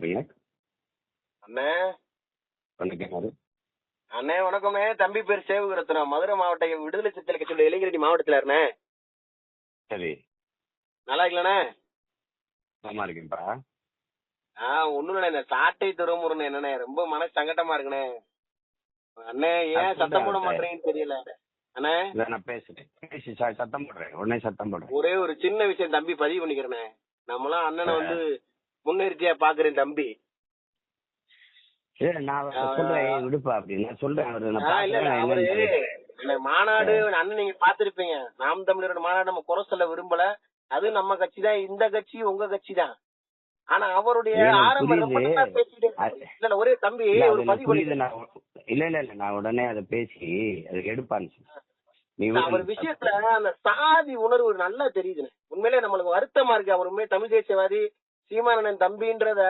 ஐயா, அண்ணே வணக்கம். யாரு? அண்ணே வணக்கம்ண்ணே. தம்பி பேர் சேவகரத்னம். மதுரை மாவட்டம் விடுதலை சிறுத்தைகள் கட்சியுடைய இளைஞரணி மாவட்டத்துல இருண்ணே. சரி, நல்லா இருக்கலண்ணே? நல்லா இருக்கேன்ப்பா. ஒண்ணும் இல்லண்ணே, இந்த சாட்டை துறைமுருன்னு என்னண்ணே ரொம்ப மனசு சங்கடமா இருக்குண்ணே. அண்ணே ஏன் சத்தம் போட மாட்டேறீங்கன்னு தெரியல அண்ணே. இதை நான் பேசுறேன், பேசி சத்தம் போடுறேன், உடனே சத்தம் போடுறேன். ஒரே ஒரு சின்ன விஷயம் தம்பி பதிவு பண்ணிக்கிறேண்ணே. நம்மளாம் அண்ணனை வந்து முன்னிறுத்தியா பாக்குறேன் தம்பி. சரி, நான் சொல்றேன், விடுப்பா அப்படின்னு நான் சொல்றேன். அவரு மாநாடு அண்ணன் நீங்க பாத்திருப்பீங்க. நாம் தமிழரோட மாநாடு நம்ம குறை சொல்ல விரும்பல. அது நம்ம கட்சி தான், இந்த கட்சி உங்க கட்சி தான். ஆனா அவருடைய ஆரம்ப இல்ல ஒரே தம்பி ஒரு பதிவு இல்ல இல்ல இல்ல நான் உடனே அதை பேசி அதுக்கு எடுப்பான்னு அவர் விஷயத்துல அந்த சாதி உணர்வு நல்லா தெரியுதுண்ணே. உண்மையிலே நம்மளுக்கு வருத்தமா இருக்கு. அவர் உண்மையை தமிழ் தேசியவாதி சீமானன் தம்பின்றத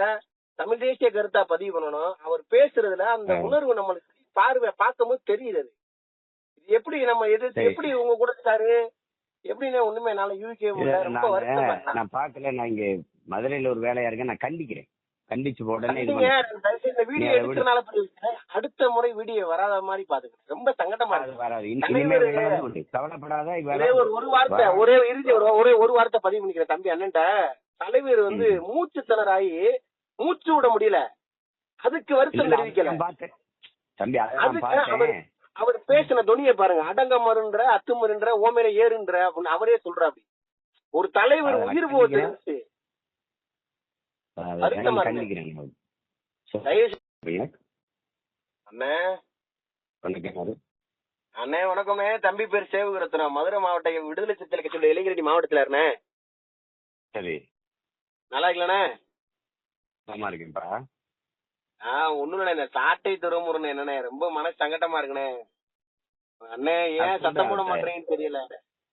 தமிழ் தேசிய கருத்தா பதிவு பண்ணணும். அவர் பேசுறதுல அந்த உணர்வு நம்மளுக்கு பார்க்கும் போது தெரியுது. இது எப்படி நம்ம எதிர்த்து எப்படி உங்க கூட இருக்காரு எப்படின்னு ஒண்ணுமே என்னால யூகிக்கவே முடியல. ரொம்ப வருத்தமா நான் பாக்கல. நான் இங்க மதுரையில ஒரு வேலையா இருக்கேன், நான் கண்டிக்கிறேன். கண்டிச்சு உடனே இந்த வீடியோ எடுக்கிறதுனால அடுத்த முறை வீடியோ வராத மாதிரி பாத்துக்கிறேன். ரொம்ப சங்கடமா இருக்கு. கவலைப்படாத. ஒரு வார்த்தை ஒரே இறுதி ஒரு வார்த்தை பதிவு பண்ணிக்கிறேன் தம்பி. அண்ணன்ட்ட தலைவர் வந்து மூச்சு திணறாயி மூச்சு விட முடியல. அதுக்கு வருத்தம் தெரிவிக்கல தம்பி. அவர் பேசின துணிய பாருங்க. அடங்க மருன்ற அத்து மருன்ற ஓமையில ஏறுன்ற அப்படின்னு அவரே சொல்ற. அப்படி ஒரு தலைவர் உயிர் போகுது. அண்ணே வணக்கம்ண்ணே. தம்பி பேர் சேவகரத்னம். மதுரை மாவட்டம் விடுதலை சிறுத்தைகள் கட்சியுடைய இளைஞரணி மாவட்டத்துல இருண்ணே. சரி, நல்லா இருக்கலண்ணே? நல்லா இருக்கேன்ப்பா. ஒண்ணும் இல்ல, இந்த சாட்டை துறைமுருன்னு என்னண்ணே ரொம்ப மனசு சங்கடமா இருக்குண்ணே. அண்ணே ஏன் சத்தம் போட மாட்டேறீங்கன்னு தெரியல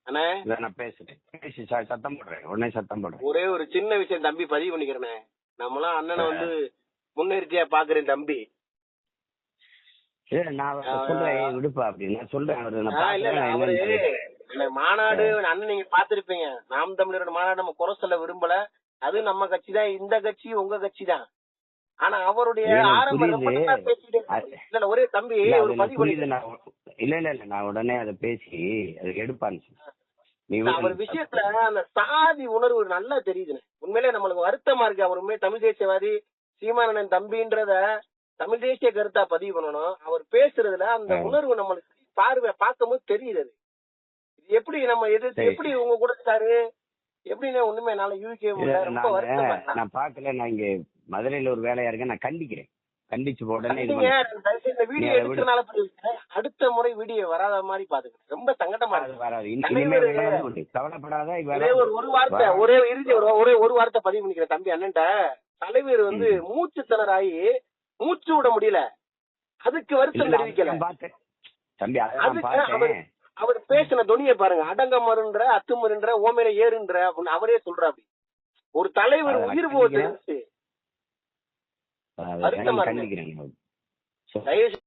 அண்ணே. நான் பேசுறேன், பேசி சத்தம் போடுறேன், உடனே சத்தம் போடுறேன். ஒரே ஒரு சின்ன விஷயம் தம்பி பதிவு பண்ணிக்கிறேண்ணே. நம்மளாம் அண்ணனை வந்து முன்னிறுத்தியா பாக்குறேன் தம்பி. நான் சொல்றேன், விடுப்பா அப்படின்னு நான் சொல்றேன். அவரு மாநாடு அண்ணன் நீங்க பாத்திருப்பீங்க. நாம் தமிழரோட மாநாடு நம்ம குறை சொல்ல விரும்பல. அது நம்ம கட்சி தான், இந்த கட்சி உங்க கட்சி தான். ஆனா அவருடைய ஆரம்ப இல்ல ஒரே தம்பி ஒரு பதிவு இல்ல இல்ல இல்ல நான் உடனே அதை பேசி அதுக்கு எடுப்பான்னு அவர் விஷயத்துல அந்த சாதி உணர்வு நல்லா தெரியுதுண்ணே. உண்மையிலே நம்மளுக்கு வருத்தமா இருக்கு. அவர் உண்மையை தமிழ் தேசியவாதி சீமானன் தம்பின்றத தமிழ் தேசிய கருத்தா பதிவு பண்ணணும். அவர் பேசுறதுல அந்த உணர்வு நம்மளுக்கு பார்க்கும் போது தெரியுது. இது எப்படி நம்ம எதிர்த்து எப்படி உங்க கூட இருக்காரு எப்படின்னு ஒண்ணுமே என்னால யூகிக்கவே முடியல. ரொம்ப வருத்தமா நான் பாக்கல. நான் இங்க மதுரையில ஒரு வேலையா இருக்கேன், நான் கண்டிக்கிறேன். கண்டிச்சு உடனே இந்த வீடியோ எடுக்கிறதுனால அடுத்த முறை வீடியோ வராத மாதிரி பாத்துக்கிறேன். ரொம்ப சங்கடமா இருக்கு. கவலைப்படாத. ஒரு வார்த்தை ஒரே இறுதி ஒரு வார்த்தை பதிவு பண்ணிக்கிறேன் தம்பி. அண்ணன்ட்ட தலைவர் வந்து மூச்சு திணறாயி மூச்சு விட முடியல. அதுக்கு வருத்தம் தெரிவிக்கல தம்பி. அவர் பேசின துணிய பாருங்க. அடங்க மருன்ற அத்து மருன்ற ஓமையில ஏறுன்ற அப்படின்னு அவரே சொல்ற. அப்படி ஒரு தலைவர் உயிர் போகுது. கண்டிக்கிறேன்.